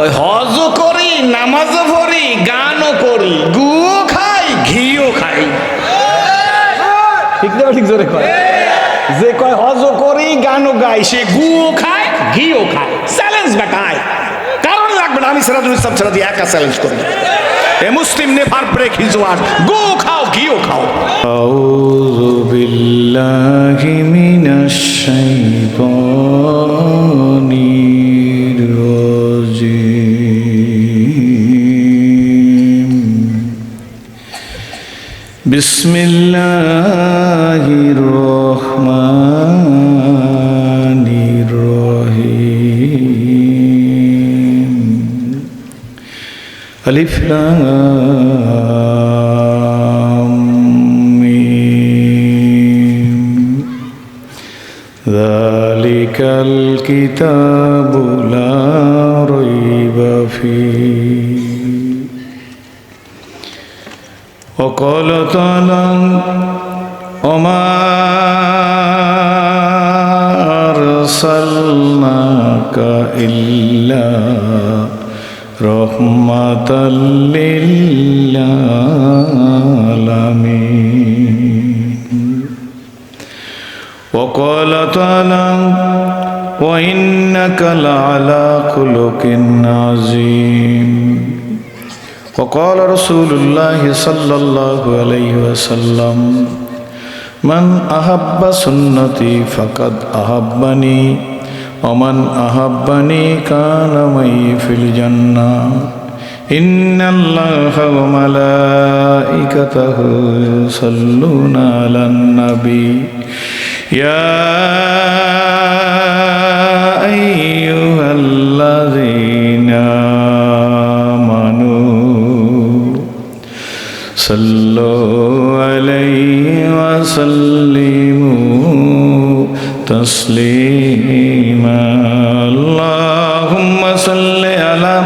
ওই হজও করি, নামাজও পড়ি, গানও করি, গুও খাই, ঘিও খাই। ঠিক না ঠিক জোরে কয়? যে কয় হজও করি, গানও গাই, সে গুও খায়, ঘিও খায়। চ্যালেঞ্জ বেটায়, কারণ লাগবে না। আমি সিরাজুল ইসলাম ছাড়া দিয়ে একা চ্যালেঞ্জ করি। A Muslim never break his word. গো খাও, ঘিও খাও। আউযু বিল্লাহি মিনাশ শাইতানির রাজিম। বিসমিল্লাহির রহমানির রহিম। আলিফ লাম মিম। যালিকাল কিতাবু লা রাইবা ফীহি। وقال تعالى وما أرسلناك إلا رحمة للعالمين. وقال تعالى وإنك لعلى خلق عظيم. وقال رسول الله صلى الله عليه وسلم من أحب سنتي فقد أحبني ومن أحبني كان معي في الجنة. إن الله وملائكته يصلون على النبي يا أيها الذين صلوا عليه وسلموا تسليما. اللهم صل على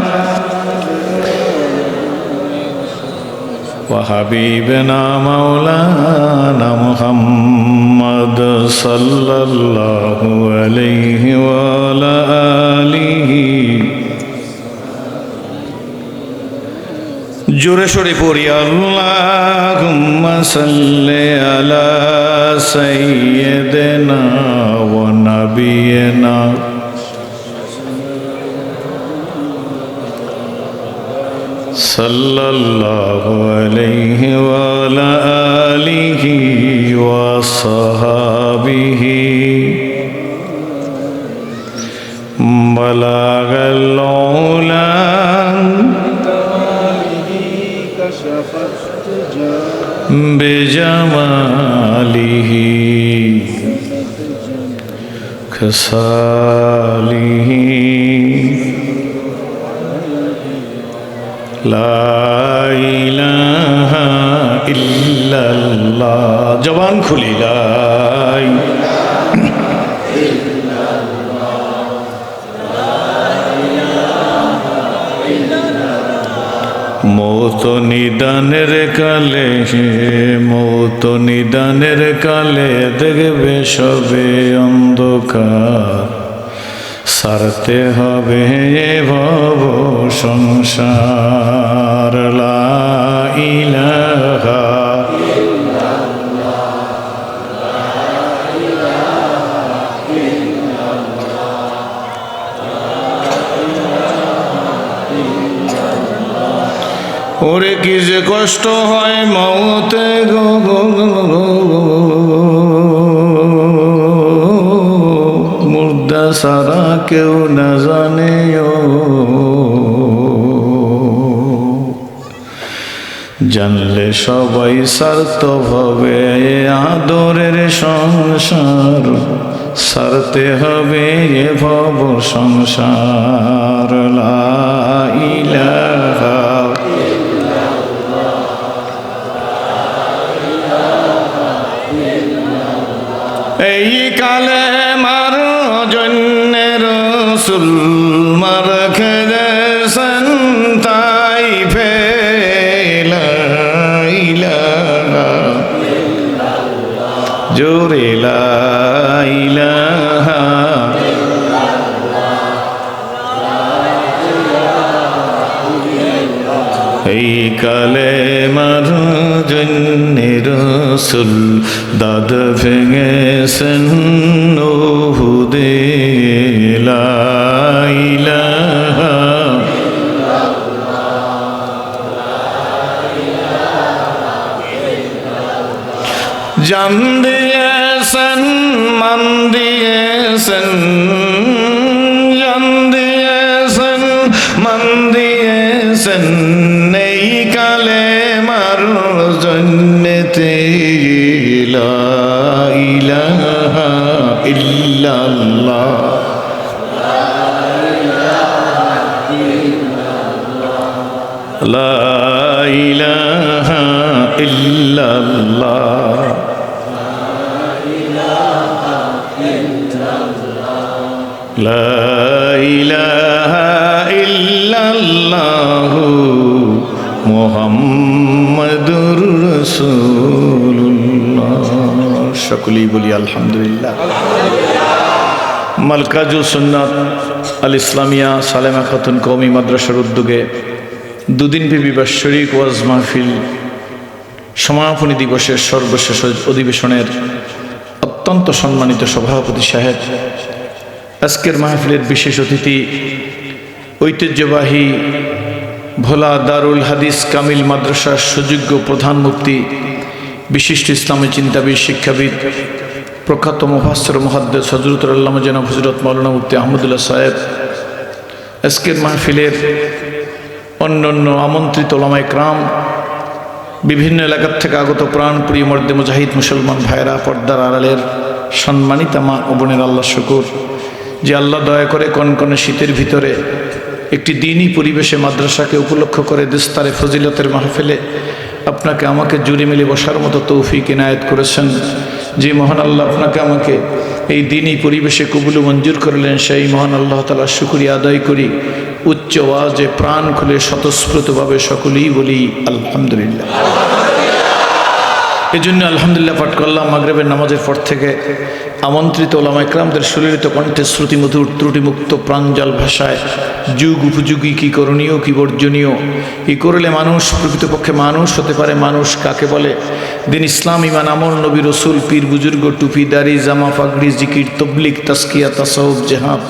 وحبيبنا مولانا محمد صلى الله عليه وعلى آله জোরে সোরে পড়ি আল্লাহুম্মা সাল্লি আলা সাইয়্যিদিনা ওয়া নাবিয়িনা সাল্লাল্লাহু আলাইহি ওয়া আলা আলিহি ওয়া সাহাবিহি বালাগাল উলা বিজামালিহি খাসালিহি লা ইলাহা ইল্লাল্লাহ। জবান খুলি লা মৌত নিদানের কালে, মৌত নিদানের কালে দেখবে সবে অন্ধকার। সারতে হবে ভব সংসার। লা ইলাহা ওরে কি যে কষ্ট হয় মৌতে গো, মুর্দা সারা কেউ না জানে। জানলে সবাই সারত হবে আদরের সংসার। সারতে হবে এ ভব সংসার। লা ইলাহা এই কালে মার জন্যে রসুল মার খেদেছেন তাই ফেলাইলা জোরে লাইলাহা এই কালেমার জন্যে রাসূল দাদ ভেঙেছেন উহুদে লা ইলাহা জান দিয়েছেন মান দিয়েছেন জান দিয়েছেন মান দিয়েছেন এই কালেমার জন্যে লা ইলাহা ইল্লাল্লাহ লা ইলাহা ইল্লাল্লাহ লা ইলাহা ইল্লাল্লাহু মুহাম্মাদুর রাসূলুল্লাহ। সকলেই বলি আলহামদুলিল্লাহ। মালকাজুস সুন্নাত আল ইসলামিয়া সালেমা খাতুন কওমি মাদ্রাসার উদ্যোগে দুদিনব্যাপী বাৎসরিক ওয়াজ মাহফিল সমাপনী দিবসের সর্বশেষ অধিবেশনের অত্যন্ত সম্মানিত সভাপতি সাহেব, আজকের মাহফিলের বিশেষ অতিথি ঐতিহ্যবাহী ভোলা দারুল হাদিস কামিল মাদ্রাসার সুযোগ্য প্রধান মুফতি, বিশিষ্ট ইসলামী চিন্তাবিদ, শিক্ষাবিদ, প্রখ্যাত মুফাসসির মুহাদ্দিস হযরতুল আল্লামা জনাব হযরত মাওলানা মুফতি আহমদুল্লাহ সাহেব, আজকের মাহফিলের অন্যান্য আমন্ত্রিত ওলামায়ে কেরাম, বিভিন্ন এলাকার থেকে আগত প্রাণপ্রিয় মর্দে মুজাহিদ মুসলমান ভাইরা, পর্দার আড়ালের সম্মানিতা মা ও বোনের, আল্লাহ শুকুর যে আল্লাহ দয়া করে কনকনে শীতের ভিতরে একটি দিনই পরিবেশে মাদ্রাসাকে উপলক্ষ করে দিস্তারে ফজিলতের মাহফিলে আপনাকে আমাকে জুড়ে মিলে বসার মতো তৌফিক ইনায়েত করেছেন। যে মহান আল্লাহ আপনাকে আমাকে এই দিনই পরিবেশে কবুল মঞ্জুর করলেন, সেই মহান আল্লাহ তাআলার শুকরিয়া আদায় করি। উচ্চ আওয়াজে প্রাণ খুলে স্বতঃস্ফূর্তভাবে সকলেই বলি আলহামদুলিল্লাহ। এই জন্য আলহামদুলিল্লাহ পাঠ করলাম। মাগরিবের নামাজের পর থেকে আমন্ত্রিত ওলামায়ে কেরামদের সুললিত কণ্ঠে শ্রুতিমধুর ত্রুটিমুক্ত প্রাঞ্জল ভাষায় যুগ উপযোগী কি করণীয় কি বর্জনীয়, কি করলে মানুষ প্রকৃতপক্ষে মানুষ হতে পারে, মানুষ কাকে বলে, দিন ইসলাম, ইমান, আমল, নবী রসুল, পীর বুজুর্গ, টুপি দাড়ি, জামা পাগড়ি, জিকির, তবলিগ, তাসকিয়া, তাসাউফ, জিহাদ,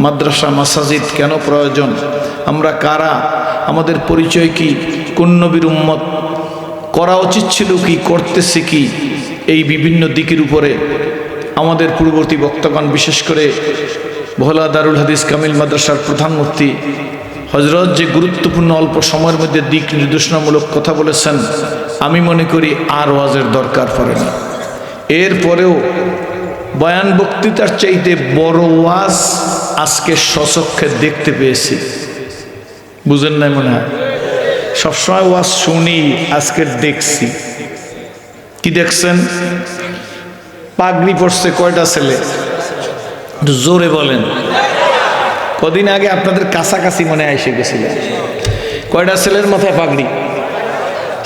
মাদ্রাসা, মাসাজিদ কেন প্রয়োজন, আমরা কারা, আমাদের পরিচয় কি, কোন নবীর উম্মত, করা উচিত ছিল কি, করতেছি কি, এই বিভিন্ন দিকের উপরে আমাদের পূর্ববর্তী বক্তাগণ, বিশেষ করে ভোলা দারুল হাদিস কামিল মাদ্রাসার প্রধান মুফতি হযরত যে গুরুত্বপূর্ণ অল্প সময়ের মধ্যে দিক নির্দেশনামূলক কথা বলেছেন, আমি মনে করি আর ওয়াজের দরকার পড়ে না। এরপরেও বয়ান বক্তৃতার চাইতে বড় ওয়াজ আজকে স্বচক্ষে দেখতে পেয়েছি। বুঝেন নাই মনে হয়? সবসময় ওয়াজ শুনি, আজকে দেখছি। কি দেখছেন? পাগড়ি পড়ছে কয়টা ছেলে? একটু জোরে বলেন। কদিন আগে আপনাদের কাছাকাছি মনে এসে গেছিল। কয়টা ছেলের মাথায় পাগড়ি?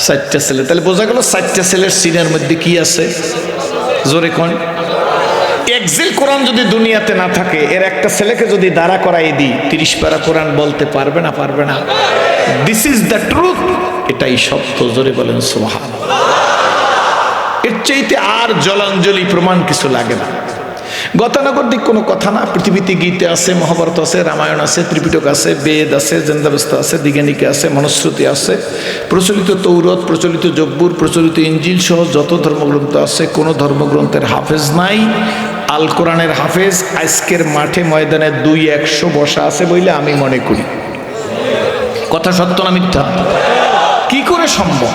4টা ছেলে। তাহলে বোঝা গেল 4টা ছেলের সিনের মধ্যে কি আছে? জোরে কোন? একজিল কোরআন যদি দুনিয়াতে না থাকে, এর একটা ছেলেকে যদি দাঁড়া করাই দিই, 30 পারা কোরআন বলতে পারবে না? পারবে না। This is the truth. এটাই সত্য। জোরে বলেন সুবহানাল্লাহ। এর চাইতে আর জলাঞ্জলি প্রমাণ কিছু লাগে না। গতানুগতিক কোনো কথা না। পৃথিবীতে গীতা আছে, মহাভারত আছে, রামায়ণ আছে, ত্রিপিটক আছে, বেদ আছে, জেন্দাবস্তা আছে, দিগানিকা আছে, মনুস্মৃতি আছে, প্রচলিত তৌরত, প্রচলিত জব্বুর, প্রচলিত ইঞ্জিল সহ যত ধর্মগ্রন্থ আছে, কোনো ধর্মগ্রন্থের হাফেজ নাই। আল কোরআনের হাফেজ আজকের মাঠে ময়দানে 200 বসা আছে বলে আমি মনে করি। কথা সত্য না মিথ্যা? কি করে সম্ভব?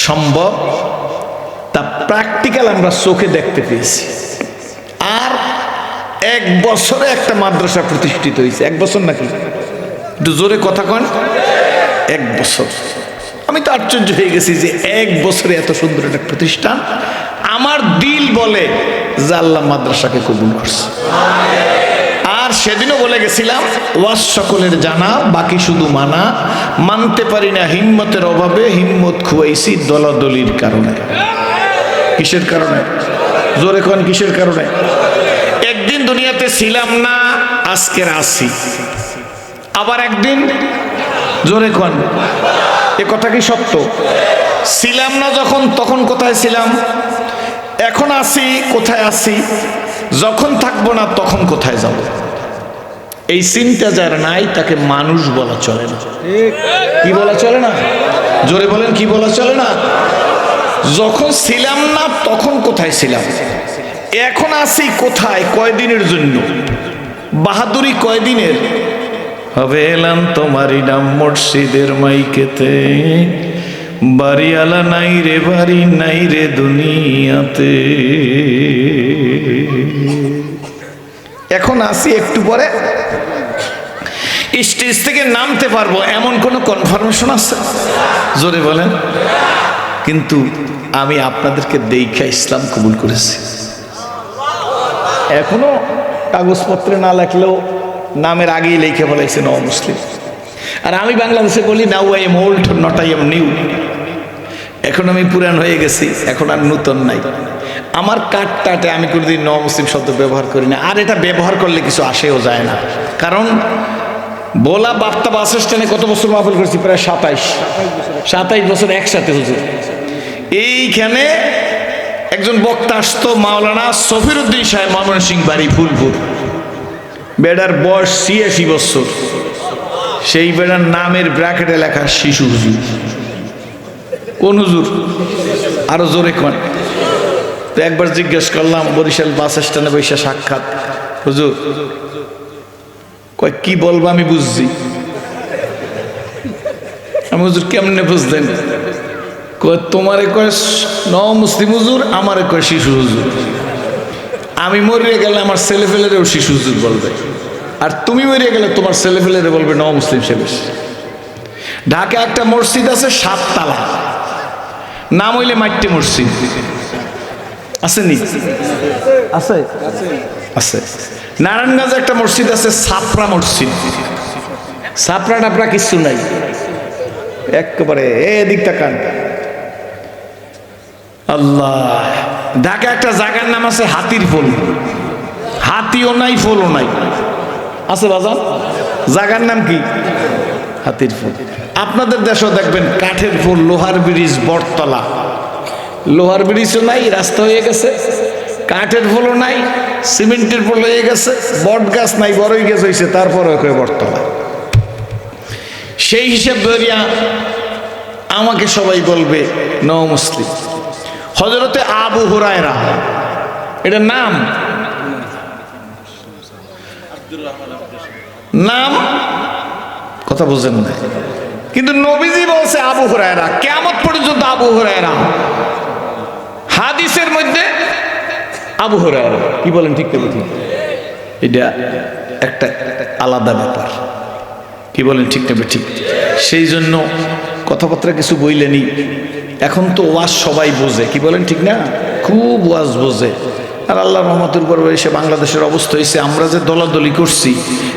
সম্ভব, তা প্র্যাকটিক্যাল আমরা চোখে দেখতে পেয়েছি। আর 1 বছরে একটা মাদ্রাসা প্রতিষ্ঠিত হয়েছে। 1 বছর নাকি? একটু জোরে কথা কন। 1 বছর। আমি তো আশ্চর্য হয়ে গেছি যে 1 বছরে এত সুন্দর একটা প্রতিষ্ঠান। আমার দিল বলে যে আল্লাহ মাদ্রাসাকে কবুল করছে। আর সেদিনও বলে গেছিলাম, ওয়াজ সকলের জানা, বাকি শুধু মানা। মানতে পারি না হিম্মতের অভাবে, হিম্মত খুয়াইছি দলাদলির কারণে। কিসের কারণে? জোরে কোন, কিসের কারণে? একদিন দুনিয়াতে ছিলাম না, আজকের আছি। আবার একদিন জোরে কোন, এ কথা কি সত্য? ছিলাম না যখন, তখন কোথায় ছিলাম? এখন আছি, কোথায় আছি? যখন থাকবো না তখন কোথায় যাব? এই চিন্তা যার নাই তাকে মানুষ বলা চলে না। কি বলা চলে না? জোরে বলেন, কি বলা চলে না? যখন ছিলাম না তখন কোথায় ছিলাম, এখন আছি কোথায়, কয়দিনের জন্য? বাহাদুরি কয়দিনের? হবে এলাম তোমারই নাম মুর্শিদের মাইকেতে, বাড়িওয়ালা নাই রে বাড়ি নাই রে দুনিয়াতে। এখন আসি, একটু পরে স্টেজ থেকে নামতে পারবো এমন কোন কনফার্মেশন আছে? জোরে বলেন। কিন্তু আমি আপনাদেরকে দেখা ইসলাম কবুল করেছি। এখনো কাগজপত্রে না লেখলেও নামের আগেই লিখে বলেছে নও মুসলিম। আর আমি বাংলাদেশে বলি now I am old not I am new. এখন আমি পুরান হয়ে গেছি, এখন আর নূতন নাই। আমার কাটটাতে আমি কোনোদিন নও মুসলিম শব্দ ব্যবহার করি না, আর এটা ব্যবহার করলে কিছু আসেও যায় না। কারণ বোলা বাপ্তা বাস স্ট্যান্ডে কত বছর মাহফিল করেছি? প্রায় 27 বছর একসাথে হুজুর। এইখানে একজন বক্তা আসতো, মাওলানা সফিরউদ্দিন সাহেব, ময়মনসিংহ বাড়ি, ফুলপুর। বেড়ার বয়স 86 বছর। সেই বেড়ার নামের ব্র্যাকেটে লেখা শিশু হুজুর। কোন হুজুর? আরো জোরে কোন। তো একবার জিজ্ঞেস করলাম বরিশাল বাস স্ট্যান্ডে বসে সাক্ষাৎ, হুজুর কয় কি বলবো আমি বুঝছি। আমি হুজুর কেমনে বুঝলেন? কয় তোমারে কয় নও মুসলিম হুজুর, আমারে কয় শিশু হুজুর। আমি মরিয়ে গেলে আমার ছেলে ফেলেরেও শিশু হুজুর বলবে, আর তুমি মরিয়ে গেলে তোমার ছেলে ফেলেরে বলবে নও মুসলিম সাহেব। ঢাকা একটা মসজিদ আছে 7 তালা, নাম হইলে মাইট্টে মসজিদ। আসেনি? আছে আছে। নারায়ণগঞ্জে একটা মসজিদ আছে ছাপড়া মসজিদ। ছাপড়া টাপড়া কিছু নাই, একেবারে এদিক তাকান। আল্লাহ। ঢাকা একটা জায়গার নাম আছে হাতির ফুল। হাতিও নাই, ফুলও নাই, আছে বাজার। জায়গার নাম কি? হাতির ফুল। আপনাদের দেশেও দেখবেন কাঠের ফুল, লোহার ব্রিজ, বটতলা। লোহার ব্রিজও নাই, রাস্তা হয়ে গেছে। কাঠের ফুলও নাই, সিমেন্টের ফুল হয়ে গেছে। বট গাছ নাই, বড়ই গাছ হয়েছে, তারপরে বটতলা। সেই হিসেব ধরিয়া আমাকে সবাই বলবে নও মুসলিম। হযরতে আবু হুরায়রা, এটা নাম, নাম কথা বুঝেন না। কিন্তু নবীজি বলছে আবু হুরায়রা, কিয়ামত পর্যন্ত আবু হুরায়রা। হাদিসের মধ্যে আবু হুরায়রা। কি বলেন, ঠিক না? ঠিক। এটা একটা আলাদা ব্যাপার। কি বলেন, ঠিক না? ঠিক। সেই জন্য কথাবার্তা কিছু বইলেনি। এখন তো ওয়াজ সবাই বোঝে। কি বলেন, ঠিক না? খুব ওয়াজ বোঝে। আর আল্লাহ রহমতের উপর এসে বাংলাদেশের অবস্থা হয়েছে, আমরা যে দলাদলি করছি,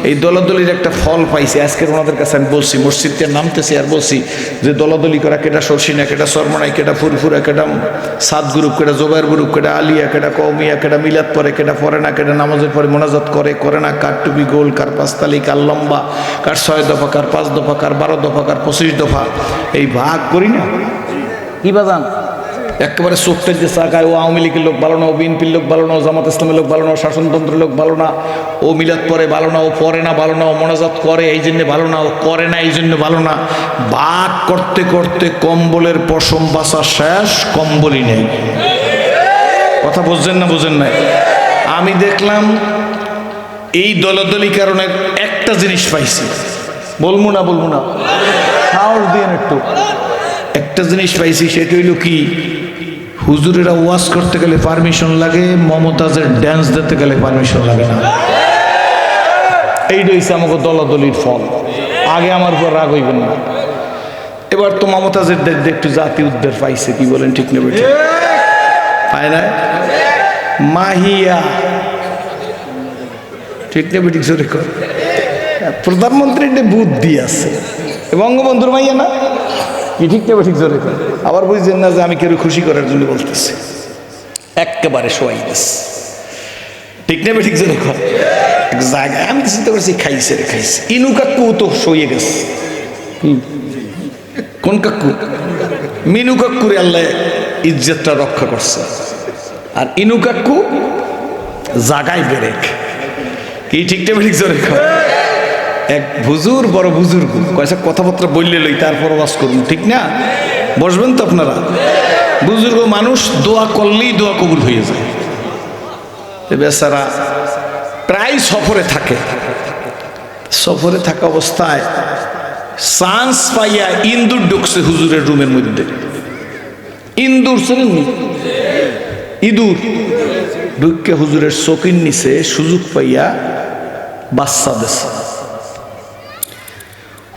এই দলাদলির একটা ফল পাইছি। আজকের ওনাদের কাছে আমি বলছি, মসজিদকে নামতেছি আর বলছি যে দলাদলি করা, কেটা সরসিনা, কেটা সরমনাই, কেটা ফুরফুরা, কেটা সাত গ্রুপ, কেটা জোবাইর গ্রুপ, কেটা আলিয়া, কেটা কৌমিয়া, কেটা মিলাদ পরে, কেটা পরে না, কেটা নামাজের পরে মোনাজাত করে, করে না, কার টুপি গোল, কার পাঁচতালি, কার লম্বা, কার 6 দফা, কার 5 দফা, কার 12 দফা, কার 25 দফা। এই ভাগ করি না কি বাজান? একেবারে চোখটা যে চাকায়, ও আওয়ামী লীগের লোক ভালো না, ও বিএনপির লোক ভালো না, ও জামাত ইসলামের লোক ভালো না, ও শাসনতন্ত্রের লোক ভালো না, ও মিলাদ পরে ভালো না, ও পরে না ভালো না, ও মোনাজাত করে এই জন্য ভালো না, ও করে না এই জন্য ভালো না। ভাগ করতে করতে কম্বলের পশম বাসা শেষ, কম্বলই নেই। কথা বুঝছেন না? বুঝেন নাই? আমি দেখলাম এই দলাদলি কারণে একটা জিনিস পাইছি, বলবো না সাহস দিয়ে একটু। একটা জিনিস পাইছি, সেটা হইল কি, হুজুরেরা ওয়াজ করতে গেলে পারমিশন লাগে, মমতাজের ড্যান্স দিতে গেলে পারমিশন লাগে না। এইটা হচ্ছে আমাকে দলাদলির ফল। আগে আমার উপর রাগ হইবেন না। এবার তো মমতাজের দেখতে একটু জাতি উদ্ধার পাইছে। কি বলেন, ঠিক নেবে? ঠিক পায় না? মাহিয়া, ঠিক নেবে? ঠিক জোরে কর। প্রধানমন্ত্রীর বুদ্ধি আছে, বঙ্গবন্ধুর মাইয়া না? কি ঠিক নেবে? ঠিক জোরে কর। আবার বুঝছেন না যে আমি কেউ খুশি করার জন্য বলতেছি। একেবারে শোয়াই গেছে, ঠিক নেবে? ঠিক জোরে কর। এক জায়গায় আমি চিন্তা করছি, খাইছে রে খাইছে। ইনু কাকু তো শুয়ে গেছে, কি কোন কাকু? মিনু কাকুরে আল্লাহ ইজ্জতটা রক্ষা করছে, আর ইনু কাকু জাগায় বেরেক। কি ঠিকটা ঠিক জোরে কয়? এক হুজুর, বড় বুজুর্গ কয়েছে কথাবার্তা বললে লই তারপর ওয়াজ করুন, ঠিক না? বসবেন তো আপনারা? বুজুর্গ মানুষ, দোয়া করলেই দোয়া কবুল হয়ে যায়। বেচারা প্রায় সফরে থাকে, সফরে থাকা অবস্থায় চান্স পাইয়া ইন্দুর ঢুকছে হুজুরের রুমের মধ্যে। ইন্দুর শুনেননি? ইঁদুর ঢুকে হুজুরের চকির নিচে সুযোগ পাইয়া বাচ্চা দিছে।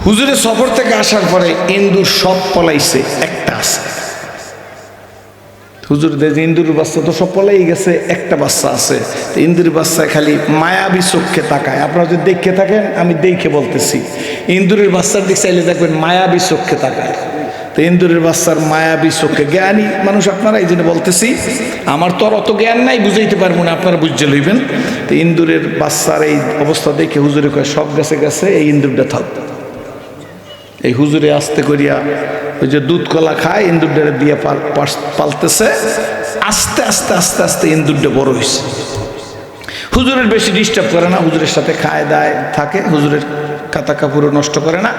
হুজুরের সফর থেকে আসার পরে ইন্দুর সব পলাইছে, একটা আছে। হুজুর দেখে ইন্দুর বাচ্চা তো সব পলাই গেছে, একটা বাচ্চা আছে। ইন্দুর বাচ্চা খালি মায়াবী চোখে তাকায়। আপনারা যদি দেখে থাকেন, আমি দেখে বলতেছি, ইন্দুরের বাচ্চার দিক চাইলে দেখবেন মায়াবী চোখে তাকায়। তো ইন্দুরের বাচ্চার মায়াবী চোখে, জ্ঞানী মানুষ আপনারা, এই জন্য বলতেছি, আমার তো আর অত জ্ঞান নাই, বুঝাইতে পারবো না, আপনারা বুঝতে লইবেন। তো ইন্দুরের বাচ্চার এই অবস্থা দেখে হুজুরে কয়, সব গেছে গেছে, এই ইন্দুরটা থাক। এই হুজুরে আস্তে করিয়া ওই যে দুধ কলা খায়, ইন্দুরটা দিয়ে পালতেছে। আস্তে আস্তে আস্তে আস্তে ইন্দুরটা বড় হয়েছে। হুজুরের বেশি ডিস্টার্ব করে না, হুজুরের সাথে খায় দায় থাকে, হুজুরের কাতা কাপড়ও নষ্ট করে না।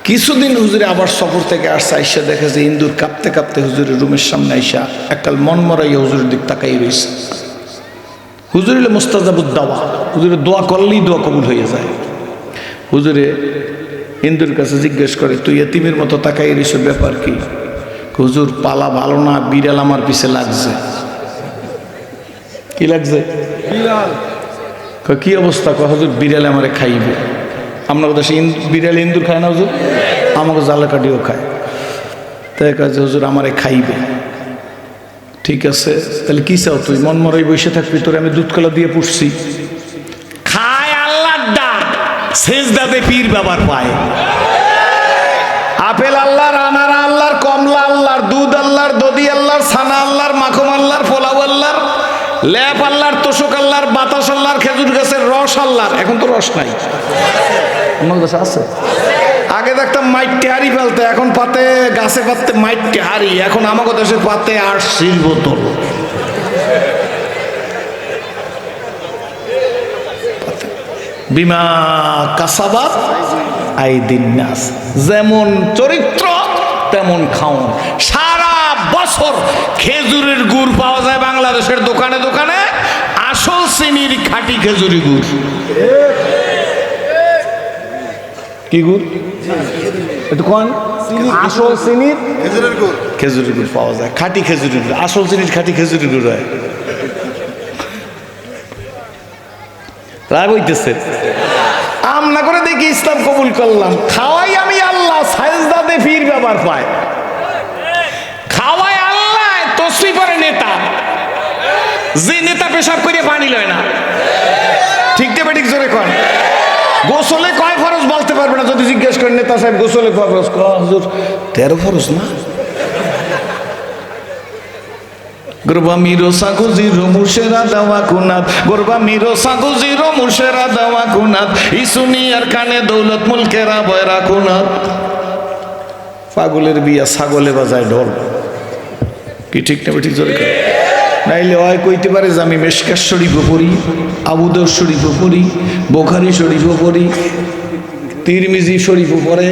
কিছুদিন হুজুরে আবার সফর থেকে আসছে, আইসা দেখে যে ইন্দুর কাঁপতে কাঁপতে হুজুরের রুমের সামনে আইসা এককাল মন মরাইয়া হুজুরের দিক তাকাই রয়েছে। হুজুর হলে মুস্তাজাবুদ দাওয়া, হুজুরে দোয়া করলেই দোয়া কবুল হয়ে যায়। হুজুরে ইন্দুর কাছে জিজ্ঞেস করে, তুই এতিমের মতো তাকাই রয়েছে, ব্যাপার কি? হুজুর, পালা ভালো না, বিড়াল আমার পিছে লাগছে। কি লাগছে? কি অবস্থা? হুজুর, বিড়াল আমারে খাইবে। আপনার দেশে বিড়াল ইন্দুর খায় না হুজুর? আমাকে জালে কাটিও খায়। তাই কাজে হুজুর আমারে খাইবে। ঠিক আছে, তাহলে কি চাও তুই? মন মরাই বসে থাকবি? তোরে আমি দুধ কলা দিয়ে পুষছি। খায় আল্লাহর ডাক, সেজদাতে পীর বাবার পায়। আপেল আল্লাহর, আনার আল্লাহর, কমলা আল্লাহর, দুধ আল্লাহর, দধি আল্লাহর, ছানা আল্লাহর, মাখন আল্লাহর, পোলাও আল্লাহর, লেপ আল্লাহর, তোষক আল্লাহর, বাতাস আল্লাহর, খেজুর গাছের রস আল্লাহর। এখন তো রস নাই, অন্য দেশে আছে। আগে দেখতাম মাইটে হাড়ি ফেলতে, এখন পাতে গাছে পাতে মাইটে হাড়ি। এখন আমাকে দেশে পাতে আর শিল বোতল। বিমা কাসাবাত আইদিন নাস, যেমন চরিত্র তেমন খাওন। সারা বছর খেজুরের গুড় পাওয়া যায় বাংলাদেশের দোকানে দোকানে, আসল চিনির খাঁটি খেজুরি গুড়। কি গুড়? একটু কোন? আসল চিনির খেজুরি গুড় পাওয়া যায়, খাঁটি খেজুরি গুড়, আসল চিনির খাঁটি খেজুরি গুড় হয়। রাগ হইতেছে? আমনা করে দেখি ইসলাম কবুল করলাম, খাওয়াই আমি আল্লাহ, সাজদাতে পীর বাবার পায়। খাওয়াই আল্লাহ, তসবিহ পড়ে নেতা। যে নেতা পেশাব করে পানি লয় না, ঠিক দেবে ঠিক জোরে কর। গোসলে কয় ফরজ বলতে পারবে না, যদি জিজ্ঞেস করেন নেতা সাহেব গোসলে কয় ফরজ, হুজুর 13 ফরজ না। গরবা মিরো সাগুজিরো মুর্শেরা দাওয়া কুনাত, গরবা মিরো সাগুজিরো মুর্শেরা দাওয়া কুনাত, ইসুনিয়ার কানে দৌলত মুলকেরা বয়রা কুনাত। পাগলের বিয়া ছাগলে বাজায় ঢোল। কি ঠিক না ঠিক জোরে কর? নাইলে হয় কইতে পারে যে আমি মেশকাত শরীফও পড়ি, আবু দাউদ শরীফও পড়ি, বুখারী শরীফও পড়ি, তিরমিজি শরীফও পড়ে,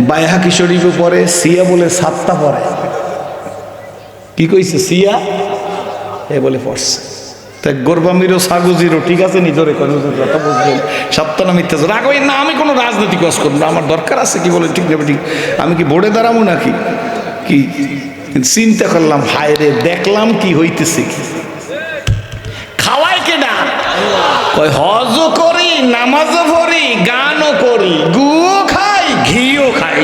বাইহাকি শরীফও পড়ে, সিয়া বলে 7টা পড়ে। কি কইছে? সিয়া এ বলে পড়ছে। তাই গরবা মিরো সাগুজিরো, ঠিক আছে নি জোরে কর, কথা বুঝবেন। সপ্তাহ মিথ্যা রাগ হই না, আমি কোনো রাজনৈতিক কাজ করবো না, আমার দরকার আছে। কি বলে ঠিক ঠিক? আমি কি বোর্ডে দাঁড়াবো নাকি? কি চিন্তা করলাম, হায় রে, দেখলাম কি হইতেছে। খাওয়াই কেডা? কই হজও করি, নামাজও পড়ি, গানও করি, গুও খাই, ঘিও খাই।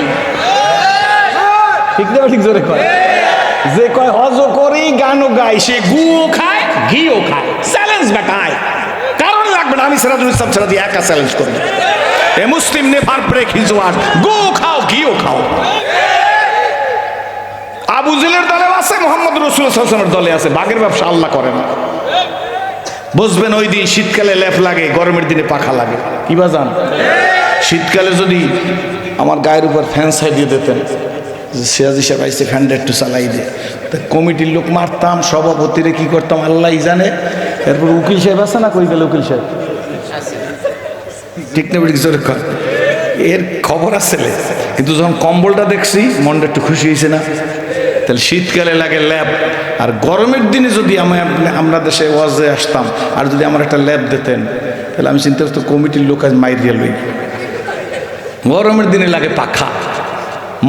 ঠিক না ঠিক জোরে কয়? যে কয় হজও করি, গানও গাই, সে গুও খায়, ঘিও খায়। চ্যালেঞ্জ বেটায়, কারণ লাগবে না। আমি সিরাজুল ইসলাম ছেড়ে দিয়ে একা চ্যালেঞ্জ করি। A Muslim never break his word. গুও খাও, ঘিও খাও। আবু জেলের দলে আছে, মোহাম্মদ রাসূলুল্লাহ সাল্লাল্লাহু আলাইহি ওয়াসাল্লামের দলে আছে। বাঘের ব্যবসা আল্লাহ করে না। বুঝবেন ওই দিন শীতকালে লেপ লাগে, গরমের দিনে পাখা লাগে। কি বাজান? শীতকালে যদি আমার গায়ের উপর ফ্যান সাইডিয়ে দিতেন, সিরাজি সাহেব আইসে ফ্যানটা একটু চালাই দে। তা কমিটির লোক মারতাম, সভাপতিরে কি করতাম আল্লাহ জানে। এরপর উকিল সাহেব আছে না, কই গেল উকিল সাহেব? ঠিক না বেটি জোরে কর, এর খবর আছে। কিন্তু যখন কম্বলটা দেখছি মনটা একটু খুশি হয়েছে না? তাহলে শীতকালে লাগে ল্যাব, আর গরমের দিনে যদি আমরা দেশে ওয়াজে আসতাম আর যদি আমার একটা ল্যাব দিতেন, তাহলে আমি চিন্তা করতাম কমিটির লোক আজ মাইরিয়া লই। গরমের দিনে লাগে পাখা,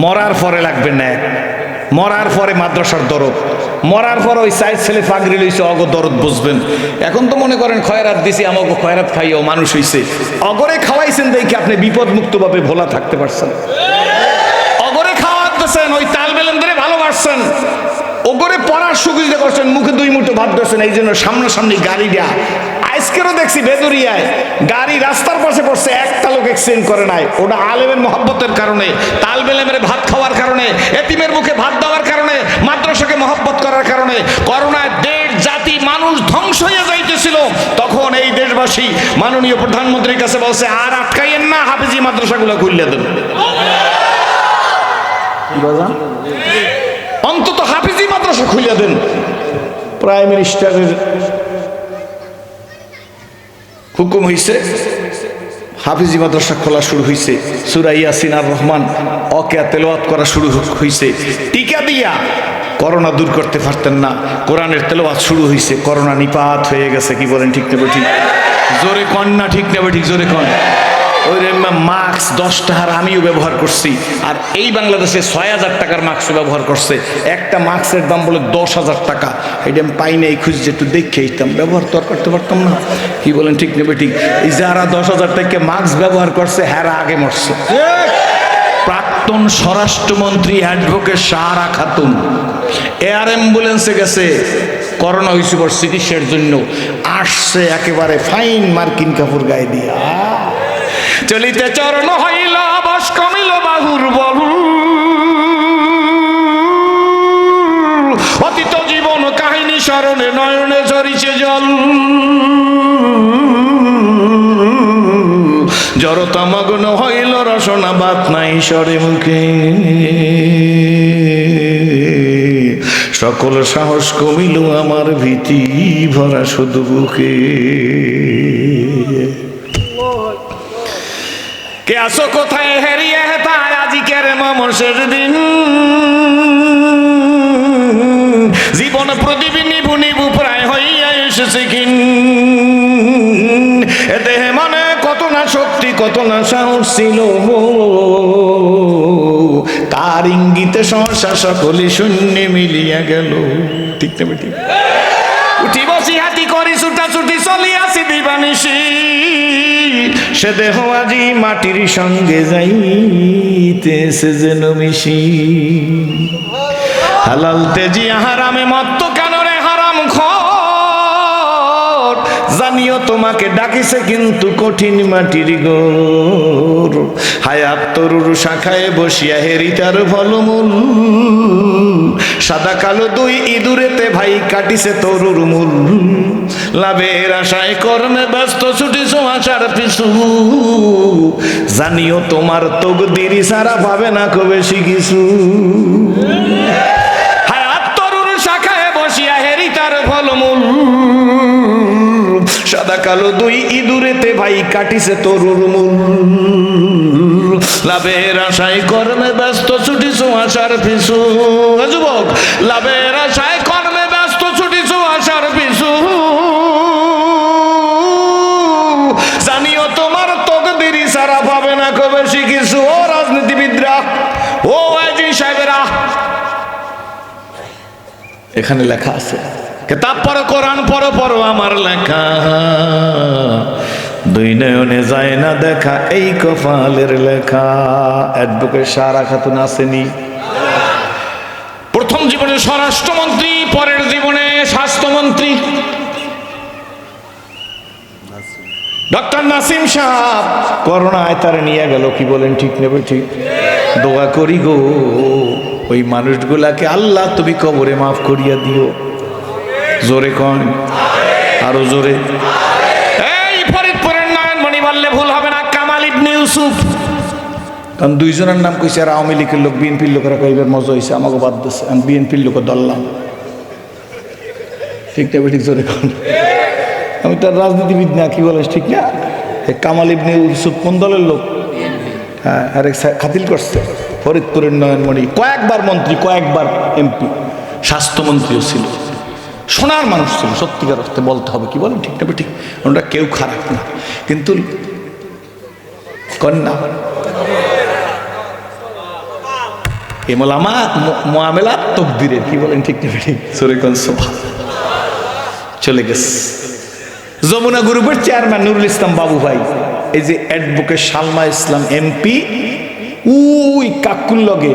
মরার পরে লাগবে ন্যাক, মরার পরে মাদ্রাসার দরদ, মরার পরে ওই সাইজ ছেলে পাগড়ি লইছে অগ দরদ বুঝবেন। এখন তো মনে করেন খয়রাত দিছি, আমাকে খয়রাত খাইও মানুষ হইছে। অগরে খাওয়াইছেন দেখি আপনি বিপদ মুক্ত ভাবে ভোলা থাকতে পারছেন। অগরে খাওয়াতেছেন, ওই তাল বেলন ধরে ভালোবাসছেন, ওগরে পড়ার সুবিধা করছেন, মুখে 2 মুঠো ভাত ধরছেন। এই জন্য সামনাসামনি গাড়ি দেয়া। আজকেরও দেখছি বেদুরিয়ায় গাড়ি রাস্তার পাশে পড়ছে, একটা লোক এক্সিডেন্ট করে নাই। ওটা আলেমের মহব্বতের কারণে, তাল বেলেমের ভাত খাওয়ার কারণে, এতিমের মুখে ভাত দেওয়ার কারণে, মাদ্রাসাকে মহব্বত করার কারণে। করোনায় দেশ জাতি মানুষ ধ্বংস হয়ে যাইতেছিল, তখন এই দেশবাসী মাননীয় প্রধানমন্ত্রীর কাছে বলছে আর আটকাইয়েন না, হাফিজি মাদ্রাসাগুলো খুললে দেন, অন্তত হাফিজি মাদ্রাসা খুলিয়া দেন। প্রাইম মিনিস্টারের হুকুম হইছে, হাফিজি মাদ্রাসা খোলা শুরু হইছে। সূরা ইয়াসিন আর রহমান অকেয়া তেলাওয়াত করা শুরু হইছে। টিকা দিয়া করোনা দূর করতে পারতেন না, কোরআনের তেলাওয়াত শুরু হইছে, করোনা নিপাত হয়ে গেছে। কি বলেন ঠিক নেবে ঠিক? জোরে কন না ঠিক নেবে ঠিক? জোরে কন। ওই মাস্ক 10 টাকার আমিও ব্যবহার করছি, আর এই বাংলাদেশে 6000 টাকার মাস্ক ব্যবহার করছে। একটা মাস্কের দাম বলে 10,000 টাকা। এটা আমি পাই নাই, খুঁজছে একটু দেখে আসতাম, ব্যবহার তো আর করতে পারতাম না। কি বলেন ঠিক নেবে ঠিক? এই যারা 10,000 টাকা মাস্ক ব্যবহার করছে হ্যারা আগে মরছে। প্রাক্তন স্বরাষ্ট্রমন্ত্রী অ্যাডভোকেট সাহারা খাতুন এয়ার অ্যাম্বুলেন্সে গেছে, করোনা হয়েছে বড় চিকিৎসার জন্য, আসছে একেবারে ফাইন মার্কিন কাপড় গায়ে দিয়া। চলিতে চরণ হইল বস কমিল বাহুর বল, অতীত জীবন কাহিনী স্মরণে নয়নে ঝরিছে জল। জড়তা মগ্ন হইল রসনা বাত নাই সরে মুখে, সকল সাহস কমিল আমার ভীতি ভরা শুধু বুকে। কে আসো কোথায় হেরিয়ে হেতায় আজিকের মমসের দিন, জীবন প্রদীপ নিবু নিবু প্রায় হইয়া এসেছে কিন। দেহে মনে কত না শক্তি কত না সাহস ছিল, তার ইঙ্গিতে সহসা সকলে শূন্য মিলিয়া গেল। ঠিক না ঠিক? উঠি বসি হাতি করি ছুটাছুটি চলিয়াছি দিবানিশি, সে দেহ আজি মাটির সঙ্গে যাইতেছে যেন মিশি। হালাল তেজি হারামে মত্ত কেন রে হারাম খোর, জানিও তোমাকে ডাকিছে কিন্তু কঠিন মাটির গোর। হায়াত তরুর শাখায় বসিয়া হেরি তার ফলমূল, সাদা কালো 2 ইঁদুরেতে ভাই কাটিছে তরুর মূল। লাভের আশায় কর্মে ব্যস্ত ছুটিছ আশার পিছু, জানিও তোমার তকদির সারা পাবে না খুব বেশি কিছু। হায়াত তরুর শাখায় বসিয়া হেরি তার ফলমূল, সাদা কালো 2 ইঁদুরেতে ভাই কাটিছে তরুর মূল। লাভের আশায় কর্মে ব্যস্ত ছুটিছ আশার পিছু। যুবক, লাভের আশায় কর্মে ব্যস্ত ছুটিছ আশার পিছু, জানিও তোমার তকদির সারা পাবে না খুব বেশি কিছু। ও রাজনীতিবিদরা, ও আজি সাহেবেরা, এখানে লেখা আছে কিতাব পড়ো কোরআন পড়ো পড়ো আমার লেখা, 2 নয়নে যায় না দেখা এই কপালের লেখা। অ্যাডভোকেট সাহারা খাতুন আসেনি? প্রথম জীবনে স্বরাষ্ট্রমন্ত্রী, পরের জীবনে স্বাস্থ্যমন্ত্রী ডক্টর নাসিম সাহেব করোনায় তার নিয়ে গেল। কি বলেন ঠিক নেবে ঠিক? দোয়া করি গো ওই মানুষগুলাকে আল্লাহ তুমি কবরে মাফ করিয়া দিও। জোরে কন, আরো জোরে। এই ফরিদপুরের নয়নমণি বললে ভুল হবে না, কামাল ইবনে ইউসুফ কারণ দুইজনের নাম কইছে, আর আওয়ামী লীগের লোক বিএনপির লোকেরা কইবার মজা হয়েছে, আমাকে বাদ দিচ্ছে, আমি বিএনপির লোক দললাম। ঠিক না ঠিক জোরে কোন? আমি তার রাজনীতিবিদ না, কি বলে ঠিক না? কামাল ইবনে ইউসুফ কোন দলের লোক? হ্যাঁ, আর খাতিল করছে ফরিদপুরের নয়নমণি, কয়েকবার মন্ত্রী, কয়েকবার এমপি, স্বাস্থ্যমন্ত্রীও ছিল, সোনার মানুষ ছিল সত্যিকার অর্থে বলতে হবে, কি বলেন ঠিক না ঠিক? ওটা কেউ খারাপ না, কিন্তু কন্যা এমলামা মুআমেলা তকদিরের, কি বলেন ঠিক না ঠিক? সরে কোন সোভা চলে গেছে। যমুনা গ্রুপের চেয়ারম্যান নুরুল ইসলাম বাবু ভাই, এই যে advocate Salma Islam MP, we কাকুর লগে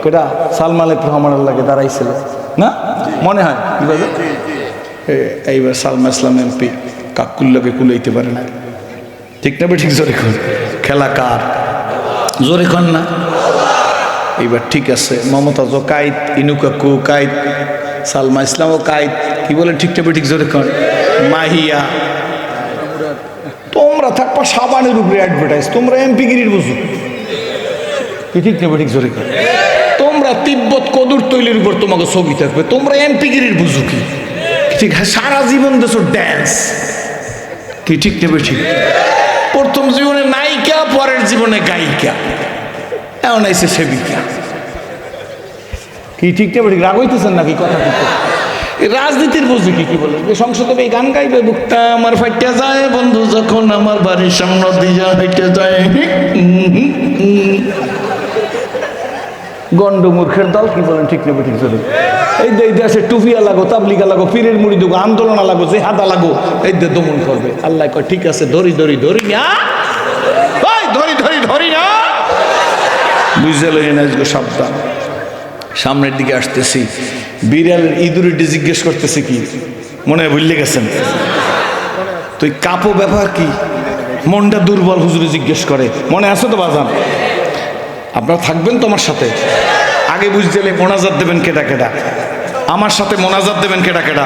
কেটা সালমান রহমানের লাগে দাঁড়াইছিল না, মনে হয় কি বলে? এইবার সালমা ইসলাম এমপি কাকুর লগে কুলাইতে পারে না, ঠিক না ঠিক? জোরে খন খেলা কার? জোরে খন না? এইবার ঠিক আছে, মমতাজও কাইত, ইনু কাকু কাইত, সালমা ইসলামও কাইত, কি বলে ঠিক না ঠিক? জোরে খন মাহিয়া, তোমরা থাকবা সাবানের উপরে অ্যাডভার্টাইজ, তোমরা এমপিগিরির বুঝো, কি ঠিক না ঠিক? জোরে খন তোমরা তিব্বত কদুর তৈলের উপর তোমাকে ছবি থাকবে, তোমরা এমপিগিরির বুঝো কি ঠিক? সারা জীবন দেশো ড্যান্স, কি ঠিক না ঠিক? প্রথম জীবনে নায়িকা, পরের জীবনে গায়িকা, এমন আইসে সেবিকা, কি ঠিক না ঠিক? রাগ হইতেছেন নাকি কথা ঠিক? রাজনীতির বুঝি কি? কি বলে সংসদে এই গান গাইবে, বুকটা আমার ফাইটা যায় বন্ধু যখন আমার বাড়ির সামনে দিয়া হাইটে যায়, গন্ড মূর্খের দল, কি বলেন ঠিক না ঠিক? চলে এই দেশে টুপিয়া লাগো, তাবলিগা লাগো, পীরের মুড়ি দেবো, আন্দোলন লাগো, জেহাদা লাগো, এই দে দমন করবে। আল্লাহ কয় ঠিক আছে, ধরি ধরি ধরি না, ধরি ধরি ধরি না, বুঝে লই না, সাবধান। সামনের দিকে আসতেছি, বিড়ালের ইঁদুরে জিজ্ঞেস করতেছে কি মনে হয় ভুললে গেছেন, তুই কাপো ব্যাপার কি? মনটা দুর্বল হুজুরে জিজ্ঞেস করে, মনে আছে তো বাজান? আপনারা থাকবেন তো আমার সাথে? আগে বুঝতে মোনাজাত দেবেন কেটা কেটা, আমার সাথে মোনাজাত দেবেন কেটা কেটা?